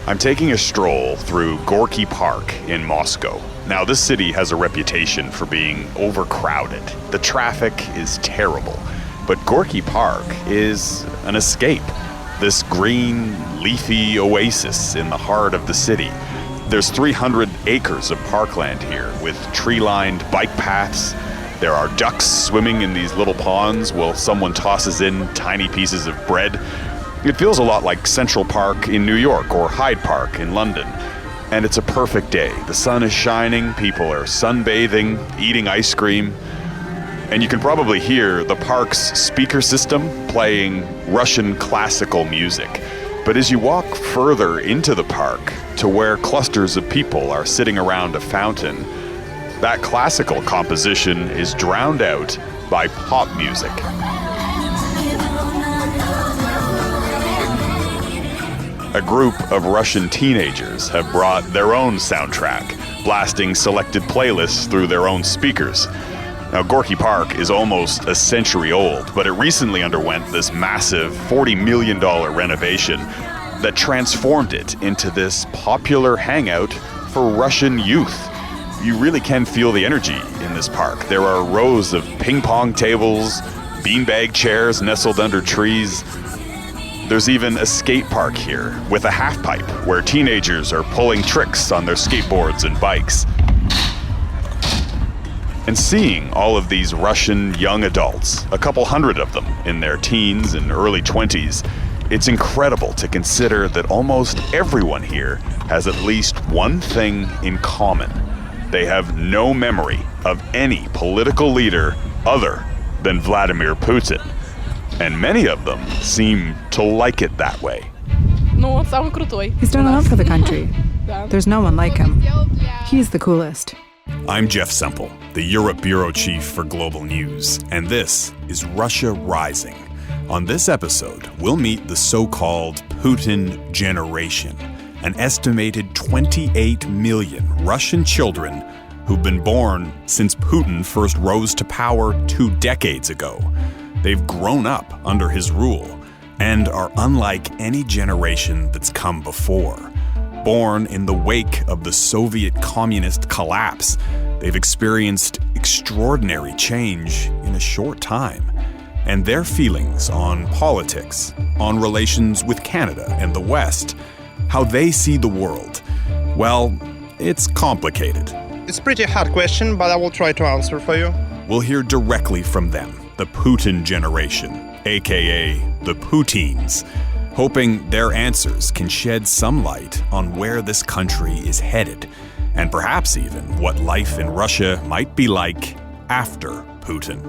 I'm taking a stroll through Gorky Park in Moscow. Now, this city has a reputation for being overcrowded. The traffic is terrible. But Gorky Park is an escape. This green, leafy oasis in the heart of the city. There's 300 acres of parkland here with tree-lined bike paths. There are ducks swimming in these little ponds while someone tosses in tiny pieces of bread. It feels a lot like Central Park in New York or Hyde Park in London. And it's a perfect day. The sun is shining, people are sunbathing, eating ice cream. And you can probably hear the park's speaker system playing Russian classical music. But as you walk further into the park to where clusters of people are sitting around a fountain, that classical composition is drowned out by pop music. A group of Russian teenagers have brought their own soundtrack, blasting selected playlists through their own speakers. Now, Gorky Park is almost a century old, but it recently underwent this massive $40 million renovation that transformed it into this popular hangout for Russian youth. You really can feel the energy in this park. There are rows of ping pong tables, beanbag chairs nestled under trees. There's even a skate park here with a half pipe where teenagers are pulling tricks on their skateboards and bikes. And seeing all of these Russian young adults, a couple hundred of them in their teens and early 20s, it's incredible to consider that almost everyone here has at least one thing in common. They have no memory of any political leader other than Vladimir Putin. And many of them seem to like it that way. He's done a lot for the country. There's no one like him. He's the coolest. I'm Jeff Semple, the Europe Bureau Chief for Global News, and this is Russia Rising. On this episode, we'll meet the so-called Putin Generation, an estimated 28 million Russian children who've been born since Putin first rose to power 2 decades ago. They've grown up under his rule and are unlike any generation that's come before. Born in the wake of the Soviet communist collapse, they've experienced extraordinary change in a short time. And their feelings on politics, on relations with Canada and the West, how they see the world, well, it's complicated. It's a pretty hard question, but I will try to answer for you. We'll hear directly from them, the Putin Generation, aka the Putins, hoping their answers can shed some light on where this country is headed, and perhaps even what life in Russia might be like after Putin.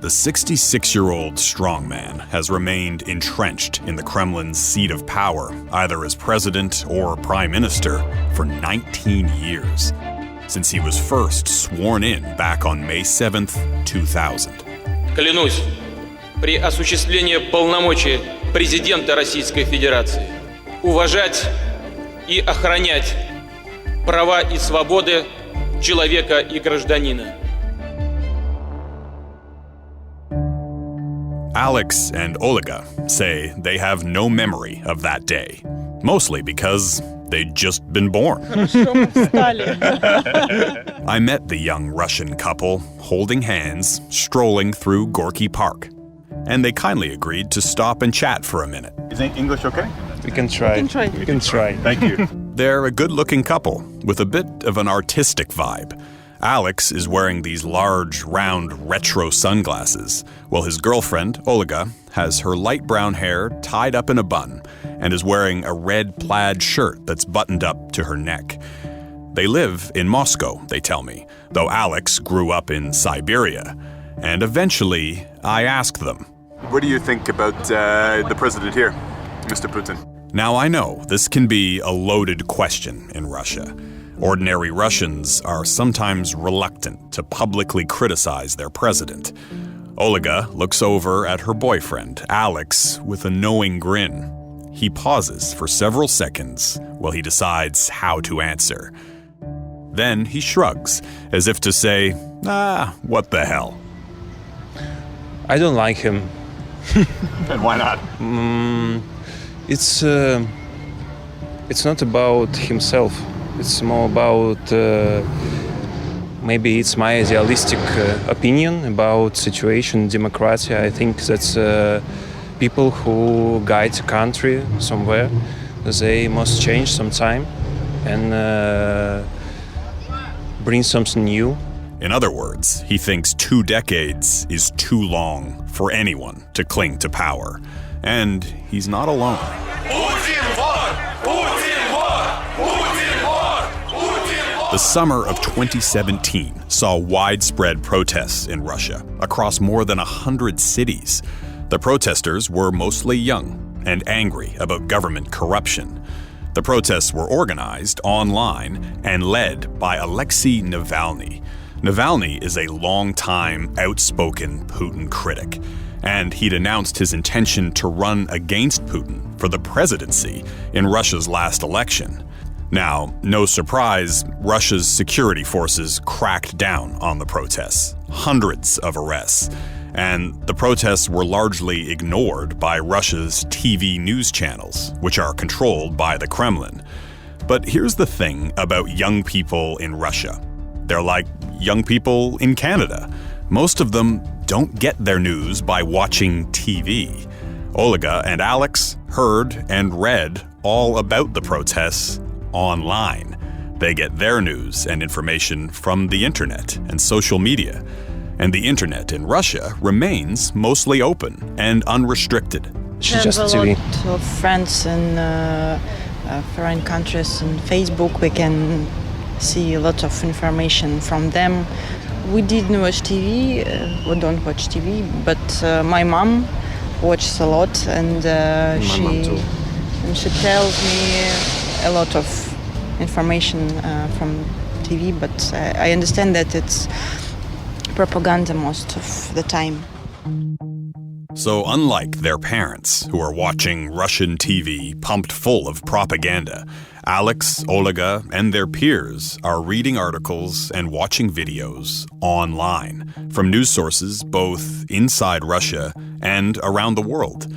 The 66-year-old strongman has remained entrenched in the Kremlin's seat of power, either as president or prime minister, for 19 years, since he was first sworn in back on May 7th, 2000. Клянусь при осуществлении полномочий президента Российской Федерации уважать и охранять права и свободы человека и гражданина. Alex and Olga say they have no memory of that day, mostly because they'd just been born. I met the young Russian couple, holding hands, strolling through Gorky Park. And they kindly agreed to stop and chat for a minute. Is English okay? We can try. Thank you. They're a good-looking couple with a bit of an artistic vibe. Alex is wearing these large, round, retro sunglasses, while his girlfriend, Olga, has her light brown hair tied up in a bun and is wearing a red plaid shirt that's buttoned up to her neck. They live in Moscow, they tell me, though Alex grew up in Siberia. And eventually, I ask them, What do you think about the president here, Mr. Putin? Now I know this can be a loaded question in Russia. Ordinary Russians are sometimes reluctant to publicly criticize their president. Olga looks over at her boyfriend, Alex, with a knowing grin. He pauses for several seconds while he decides how to answer. Then he shrugs, as if to say, what the hell? I don't like him. And why not? It's It's not about himself. It's more about maybe it's my idealistic opinion about situation, democracy. I think that's people who guide the country somewhere, they must change sometime and bring something new. In other words, he thinks 2 decades is too long for anyone to cling to power. And he's not alone. The summer of 2017 saw widespread protests in Russia across more than 100 cities. The protesters were mostly young and angry about government corruption. The protests were organized online and led by Alexei Navalny. Navalny is a long-time, outspoken Putin critic, and he'd announced his intention to run against Putin for the presidency in Russia's last election. Now, no surprise, Russia's security forces cracked down on the protests, hundreds of arrests, and the protests were largely ignored by Russia's TV news channels, which are controlled by the Kremlin. But here's the thing about young people in Russia. They're like young people in Canada. Most of them don't get their news by watching TV. Olga and Alex heard and read all about the protests online. They get their news and information from the internet and social media. And the internet in Russia remains mostly open and unrestricted. I have a lot of friends in foreign countries on Facebook. We can see a lot of information from them. We didn't watch TV, we don't watch TV, but my mom watches a lot, and she tells me a lot of information from TV, but I understand that it's propaganda most of the time. So unlike their parents, who are watching Russian TV pumped full of propaganda, Alex, Olga, and their peers are reading articles and watching videos online from news sources both inside Russia and around the world.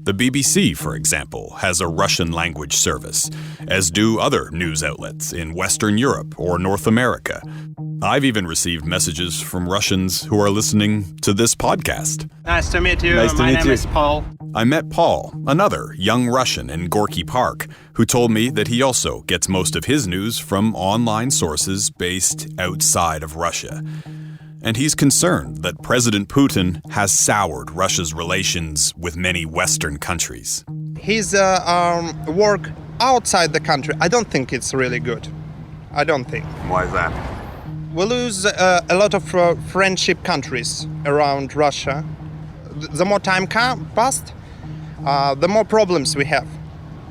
The BBC, for example, has a Russian language service, as do other news outlets in Western Europe or North America. I've even received messages from Russians who are listening to this podcast. Nice to meet you. My name is Paul. I met Paul, another young Russian in Gorky Park, who told me that he also gets most of his news from online sources based outside of Russia. And he's concerned that President Putin has soured Russia's relations with many Western countries. His work outside the country, I don't think it's really good. I don't think. Why is that? We lose a lot of friendship countries around Russia. The more time passed, the more problems we have.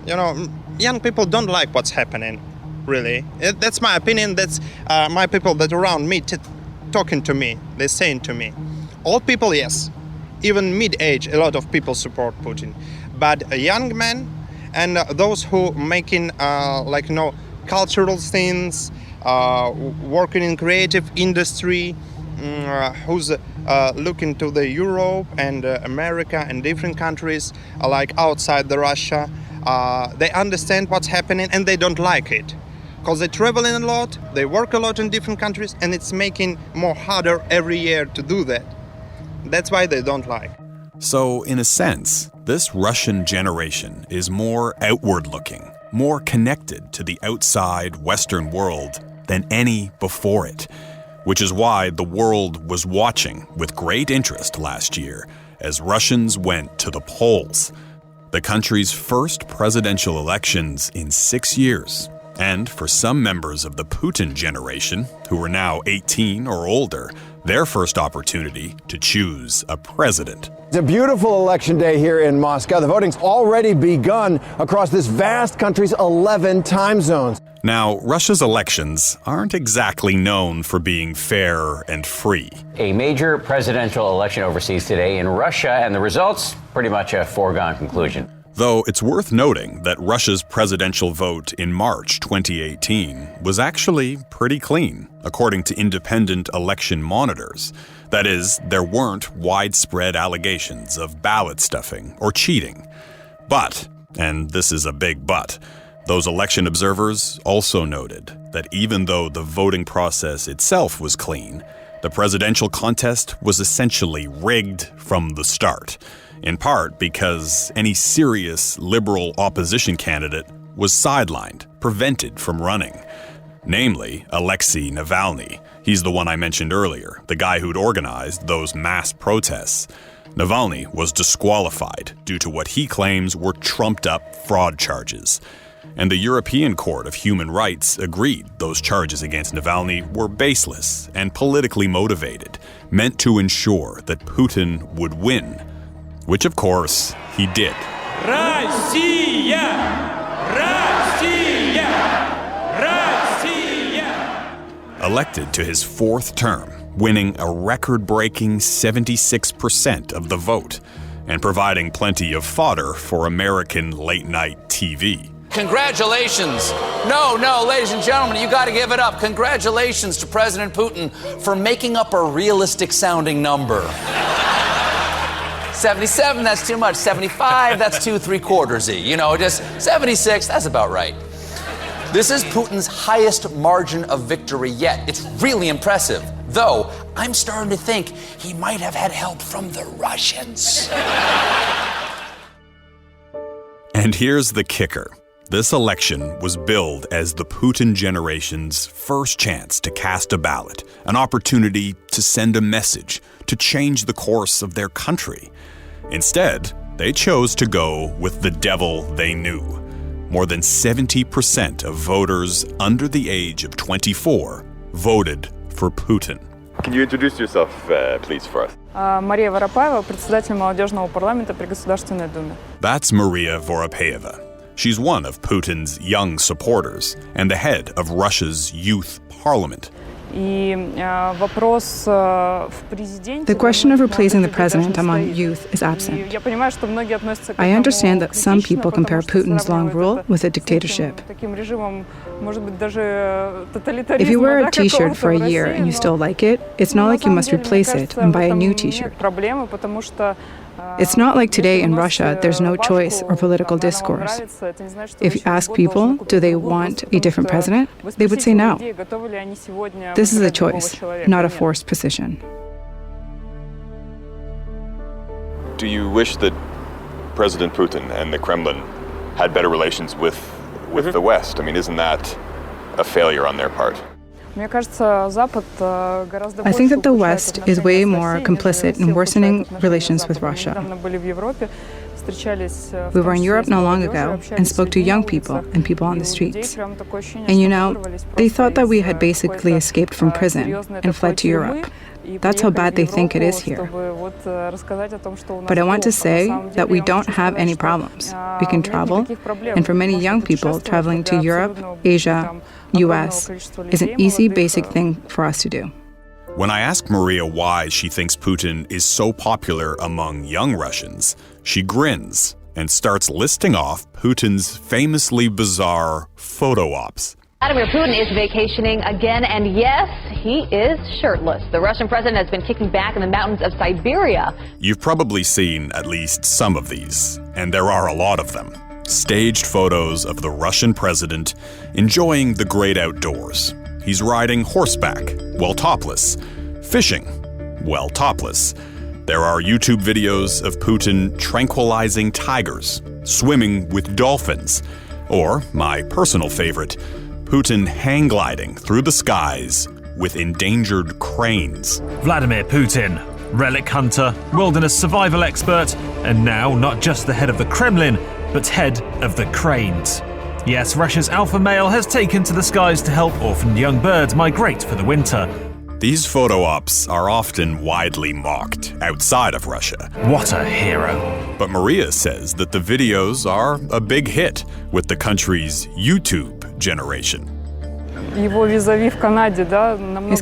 You know, young people don't like what's happening, really. That's my opinion. That's my people that are around me talking to me. They're saying to me. Old people, yes. Even mid-age, a lot of people support Putin. But young men and those who making cultural things, working in creative industry, who's looking to the Europe and America and different countries like outside the Russia, they understand what's happening and they don't like it. Because they travel in a lot, they work a lot in different countries, and it's making more harder every year to do that. That's why they don't like. So, in a sense, this Russian generation is more outward-looking, more connected to the outside Western world than any before it, which is why the world was watching with great interest last year as Russians went to the polls. The country's first presidential elections in 6 years. And for some members of the Putin generation, who are now 18 or older, their first opportunity to choose a president. It's a beautiful election day here in Moscow. The voting's already begun across this vast country's 11 time zones. Now, Russia's elections aren't exactly known for being fair and free. A major presidential election overseas today in Russia, and the results pretty much a foregone conclusion. Though it's worth noting that Russia's presidential vote in March 2018 was actually pretty clean, according to independent election monitors. That is, there weren't widespread allegations of ballot stuffing or cheating. But, and this is a big but, Those election observers also noted that even though the voting process itself was clean, the presidential contest was essentially rigged from the start, in part because any serious liberal opposition candidate was sidelined, prevented from running. Namely, Alexei Navalny. He's the one I mentioned earlier, the guy who'd organized those mass protests. Navalny was disqualified due to what he claims were trumped-up fraud charges. And the European Court of Human Rights agreed those charges against Navalny were baseless and politically motivated, meant to ensure that Putin would win. Which, of course, he did. Россия! Россия! Россия! Elected to his fourth term, winning a record-breaking 76% of the vote, and providing plenty of fodder for American late-night TV. Congratulations. No, ladies and gentlemen, you got to give it up. Congratulations to President Putin for making up a realistic sounding number. 77, that's too much. 75, that's 2 3/4-y. You know, just 76, that's about right. This is Putin's highest margin of victory yet. It's really impressive. Though, I'm starting to think he might have had help from the Russians. And here's the kicker. This election was billed as the Putin generation's first chance to cast a ballot, an opportunity to send a message, to change the course of their country. Instead, they chose to go with the devil they knew. More than 70% of voters under the age of 24 voted for Putin. Can you introduce yourself, please, for us? Мария Воропаева, председатель молодежного парламента при Государственной Думе. That's Maria Voropaeva. She's one of Putin's young supporters and the head of Russia's youth parliament. The question of replacing the president among youth is absent. I understand that some people compare Putin's long rule with a dictatorship. If you wear a t-shirt for a year and you still like it, it's not like you must replace it and buy a new t-shirt. It's not like today in Russia, there's no choice or political discourse. If you ask people, do they want a different president? They would say no. This is a choice, not a forced position. Do you wish that President Putin and the Kremlin had better relations with the West? I mean, isn't that a failure on their part? I think that the West is way more complicit in worsening relations with Russia. We were in Europe not long ago and spoke to young people and people on the streets. And you know, they thought that we had basically escaped from prison and fled to Europe. That's how bad they think it is here. But I want to say that we don't have any problems. We can travel, and for many young people, traveling to Europe, Asia, US is an easy, basic thing for us to do. When I ask Maria why she thinks Putin is so popular among young Russians, she grins and starts listing off Putin's famously bizarre photo ops. Vladimir Putin is vacationing again, and yes, he is shirtless. The Russian president has been kicking back in the mountains of Siberia. You've probably seen at least some of these, and there are a lot of them. Staged photos of the Russian president enjoying the great outdoors. He's riding horseback, while topless. Fishing, while topless. There are YouTube videos of Putin tranquilizing tigers, swimming with dolphins, or, my personal favorite, Putin hang gliding through the skies with endangered cranes. Vladimir Putin, relic hunter, wilderness survival expert, and now not just the head of the Kremlin, but head of the cranes. Yes, Russia's alpha male has taken to the skies to help orphaned young birds migrate for the winter. These photo ops are often widely mocked outside of Russia. What a hero. But Maria says that the videos are a big hit with the country's YouTube generation. His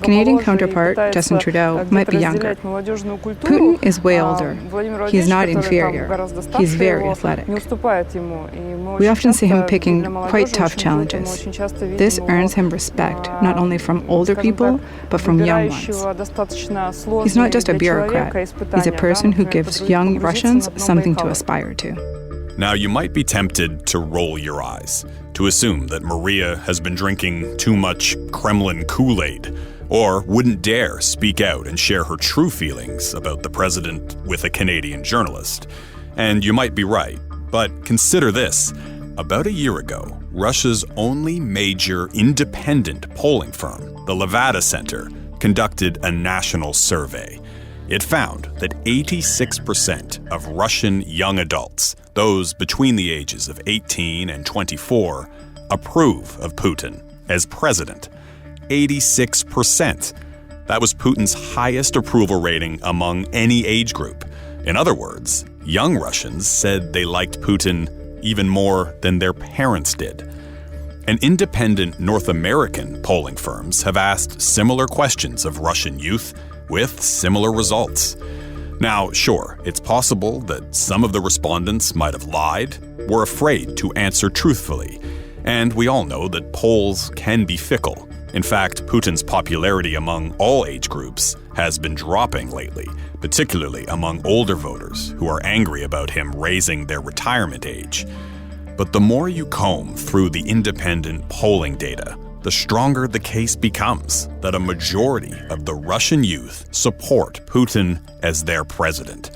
Canadian counterpart, Justin Trudeau, might be younger. Putin is way older. He is not inferior. He is very athletic. We often see him picking quite tough challenges. This earns him respect, not only from older people, but from young ones. He's not just a bureaucrat. He's a person who gives young Russians something to aspire to. Now, you might be tempted to roll your eyes, to assume that Maria has been drinking too much Kremlin Kool-Aid, or wouldn't dare speak out and share her true feelings about the president with a Canadian journalist. And you might be right, but consider this. About a year ago, Russia's only major independent polling firm, the Levada Center, conducted a national survey. It found that 86% of Russian young adults, those between the ages of 18 and 24, approve of Putin as president. 86%. That was Putin's highest approval rating among any age group. In other words, young Russians said they liked Putin even more than their parents did. And independent North American polling firms have asked similar questions of Russian youth with similar results. Now, sure, it's possible that some of the respondents might have lied, were afraid to answer truthfully. And we all know that polls can be fickle. In fact, Putin's popularity among all age groups has been dropping lately, particularly among older voters who are angry about him raising their retirement age. But the more you comb through the independent polling data, the stronger the case becomes that a majority of the Russian youth support Putin as their president.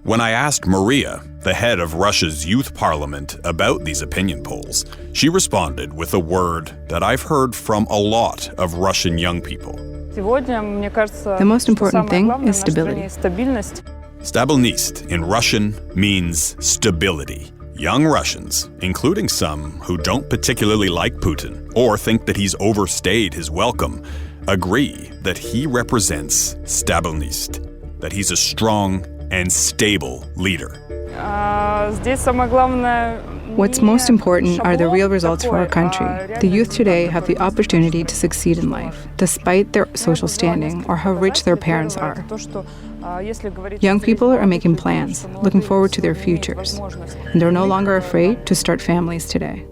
When I asked Maria, the head of Russia's youth parliament, about these opinion polls, she responded with a word that I've heard from a lot of Russian young people. The most important thing is stability. Stabilnist in Russian means stability. Young Russians, including some who don't particularly like Putin or think that he's overstayed his welcome, agree that he represents stabilnist, that he's a strong and stable leader. What's most important are the real results for our country. The youth today have the opportunity to succeed in life, despite their social standing or how rich their parents are. Young people are making plans, looking forward to their futures, and they're no longer afraid to start families today.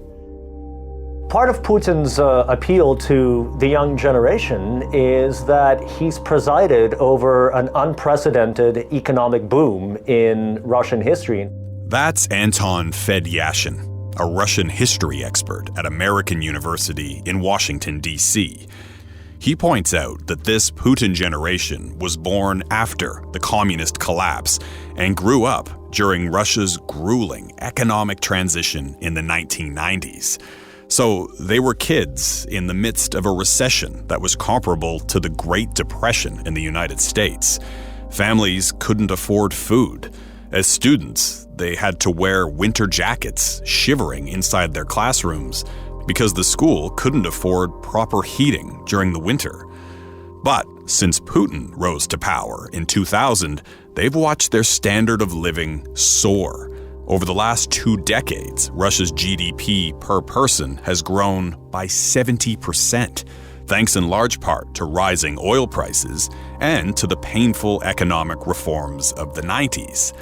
Part of Putin's appeal to the young generation is that he's presided over an unprecedented economic boom in Russian history. That's Anton Fedyashin, a Russian history expert at American University in Washington, D.C. He points out that this Putin generation was born after the communist collapse and grew up during Russia's grueling economic transition in the 1990s. So they were kids in the midst of a recession that was comparable to the Great Depression in the United States. Families couldn't afford food. As students, they had to wear winter jackets, shivering inside their classrooms, because the school couldn't afford proper heating during the winter. But since Putin rose to power in 2000, they've watched their standard of living soar. Over the last 2 decades, Russia's GDP per person has grown by 70%, thanks in large part to rising oil prices and to the painful economic reforms of the 90s.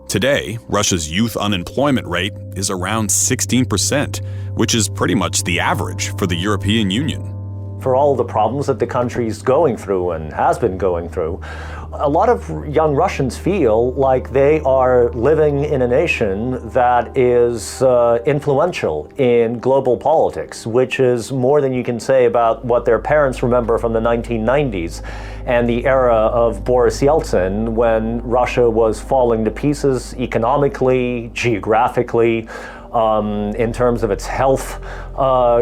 Today, Russia's youth unemployment rate is around 16%, which is pretty much the average for the European Union. For all the problems that the country's going through and has been going through, a lot of young Russians feel like they are living in a nation that is influential in global politics, which is more than you can say about what their parents remember from the 1990s and the era of Boris Yeltsin, when Russia was falling to pieces economically, geographically, in terms of its health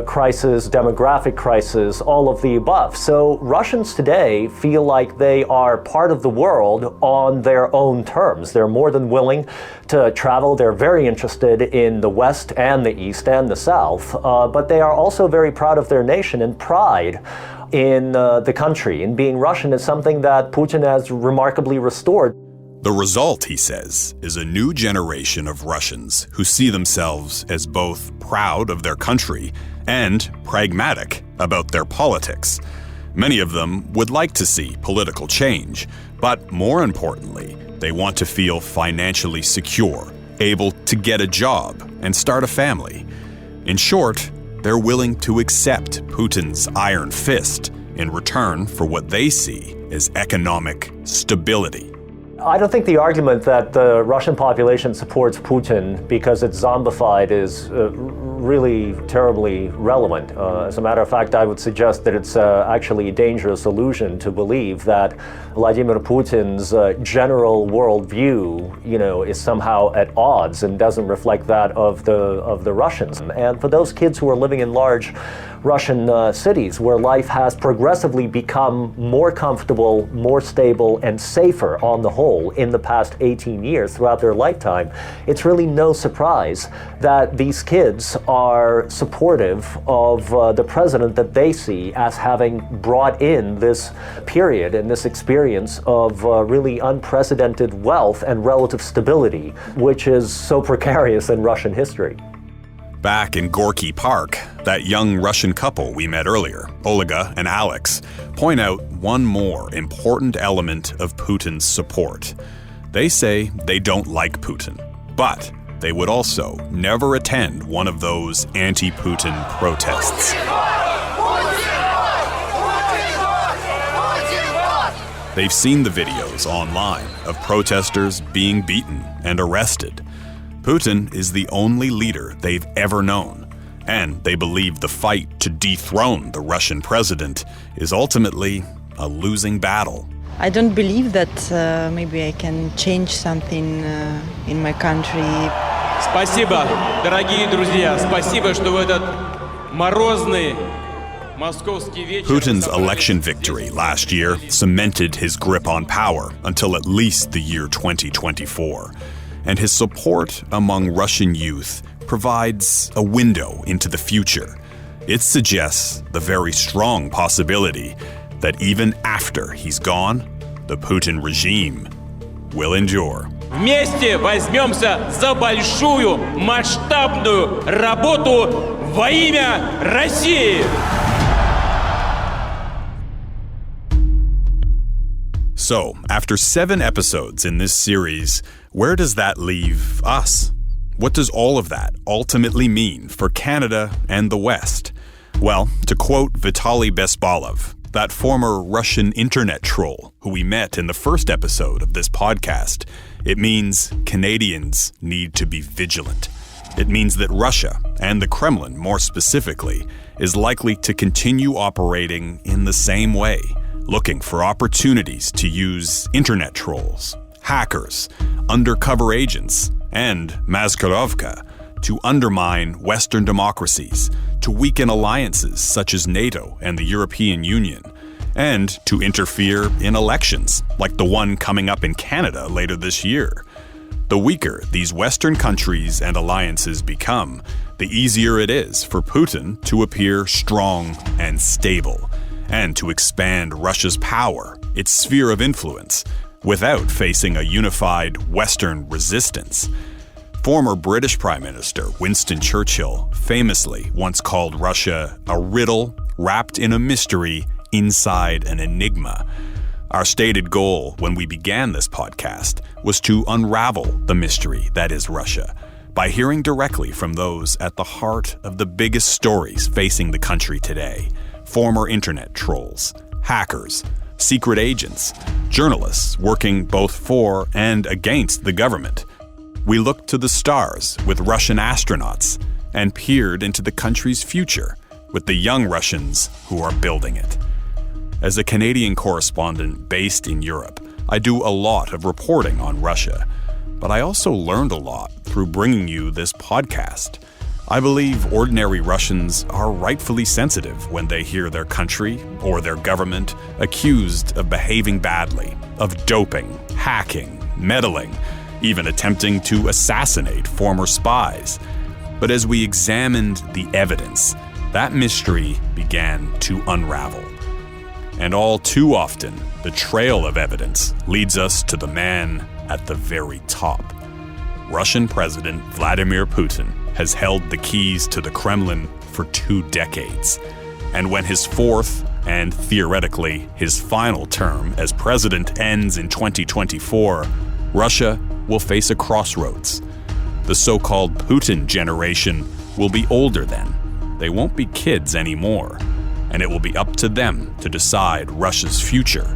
crisis, demographic crisis, all of the above. So Russians today feel like they are part of the world on their own terms. They're more than willing to travel. They're very interested in the West and the East and the South, but they are also very proud of their nation, and pride in the country. And being Russian is something that Putin has remarkably restored. The result, he says, is a new generation of Russians who see themselves as both proud of their country and pragmatic about their politics. Many of them would like to see political change, but more importantly, they want to feel financially secure, able to get a job and start a family. In short, they're willing to accept Putin's iron fist in return for what they see as economic stability. I don't think the argument that the Russian population supports Putin because it's zombified is really terribly relevant. As a matter of fact, I would suggest that it's actually a dangerous illusion to believe that Vladimir Putin's general worldview, is somehow at odds and doesn't reflect that of the Russians. And for those kids who are living in large Russian cities where life has progressively become more comfortable, more stable, and safer on the whole in the past 18 years throughout their lifetime, it's really no surprise that these kids are supportive of the president that they see as having brought in this period and this experience of really unprecedented wealth and relative stability, which is so precarious in Russian history. Back in Gorky Park, that young Russian couple we met earlier, Olga and Alex, point out one more important element of Putin's support. They say they don't like Putin, but they would also never attend one of those anti-Putin protests. They've seen the videos online of protesters being beaten and arrested. Putin is the only leader they've ever known, and they believe the fight to dethrone the Russian president is ultimately a losing battle. I don't believe that maybe I can change something in my country. Спасибо, дорогие друзья. Спасибо, что в этот морозный московский вечер. Putin's election victory last year cemented his grip on power until at least the year 2024. And his support among Russian youth provides a window into the future. It suggests the very strong possibility that even after he's gone, the Putin regime will endure. Вместе возьмемся за большую масштабную работу во имя России. So, after 7 episodes in this series, where does that leave us? What does all of that ultimately mean for Canada and the West? Well, to quote Vitaly Besbalov, that former Russian internet troll who we met in the first episode of this podcast, it means Canadians need to be vigilant. It means that Russia, and the Kremlin more specifically, is likely to continue operating in the same way, looking for opportunities to use internet trolls, hackers, undercover agents, and Maskirovka to undermine Western democracies, to weaken alliances such as NATO and the European Union, and to interfere in elections like the one coming up in Canada later this year. The weaker these Western countries and alliances become, the easier it is for Putin to appear strong and stable, and to expand Russia's power, its sphere of influence, without facing a unified Western resistance. Former British Prime Minister Winston Churchill famously once called Russia a riddle wrapped in a mystery inside an enigma. Our stated goal when we began this podcast was to unravel the mystery that is Russia by hearing directly from those at the heart of the biggest stories facing the country today: former internet trolls, hackers, secret agents, journalists working both for and against the government. We looked to the stars with Russian astronauts and peered into the country's future with the young Russians who are building it. As a Canadian correspondent based in Europe, I do a lot of reporting on Russia, but I also learned a lot through bringing you this podcast. I believe ordinary Russians are rightfully sensitive when they hear their country or their government accused of behaving badly, of doping, hacking, meddling, even attempting to assassinate former spies. But as we examined the evidence, that mystery began to unravel. And all too often, the trail of evidence leads us to the man at the very top. Russian President Vladimir Putin has held the keys to the Kremlin for 2 decades. And when his 4th, and theoretically his final term as president ends in 2024, Russia will face a crossroads. The so-called Putin generation will be older then. They won't be kids anymore. And it will be up to them to decide Russia's future.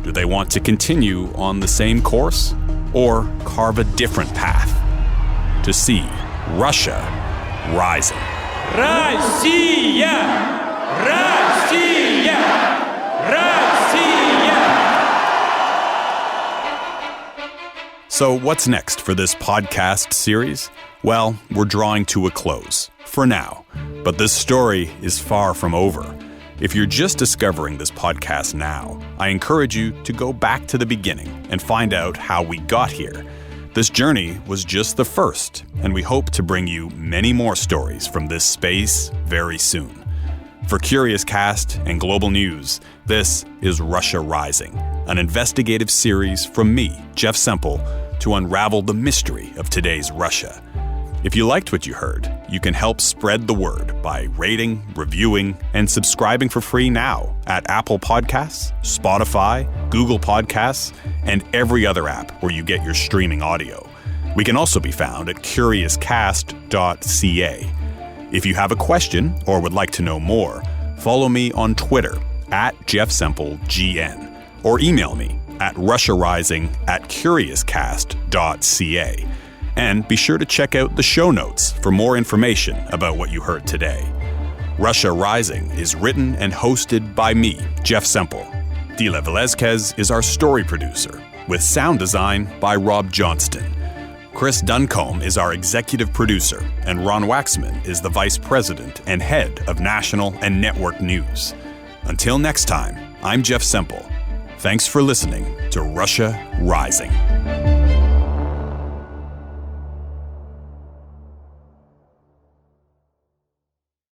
Do they want to continue on the same course or carve a different path to see Russia rising? Россия! Россия! Россия! So what's next for this podcast series? Well, we're drawing to a close, for now. But this story is far from over. If you're just discovering this podcast now, I encourage you to go back to the beginning and find out how we got here. This journey was just the first, and we hope to bring you many more stories from this space very soon. For Curious Cast and Global News, this is Russia Rising, an investigative series from me, Jeff Semple, to unravel the mystery of today's Russia. If you liked what you heard, you can help spread the word by rating, reviewing, and subscribing for free now at Apple Podcasts, Spotify, Google Podcasts, and every other app where you get your streaming audio. We can also be found at curiouscast.ca. If you have a question or would like to know more, follow me on Twitter at JeffSempleGN or email me at RussiaRising@curiouscast.ca. And be sure to check out the show notes for more information about what you heard today. Russia Rising is written and hosted by me, Jeff Semple. Dila Velezquez is our story producer, with sound design by Rob Johnston. Chris Duncombe is our executive producer, and Ron Waxman is the vice president and head of national and network news. Until next time, I'm Jeff Semple. Thanks for listening to Russia Rising.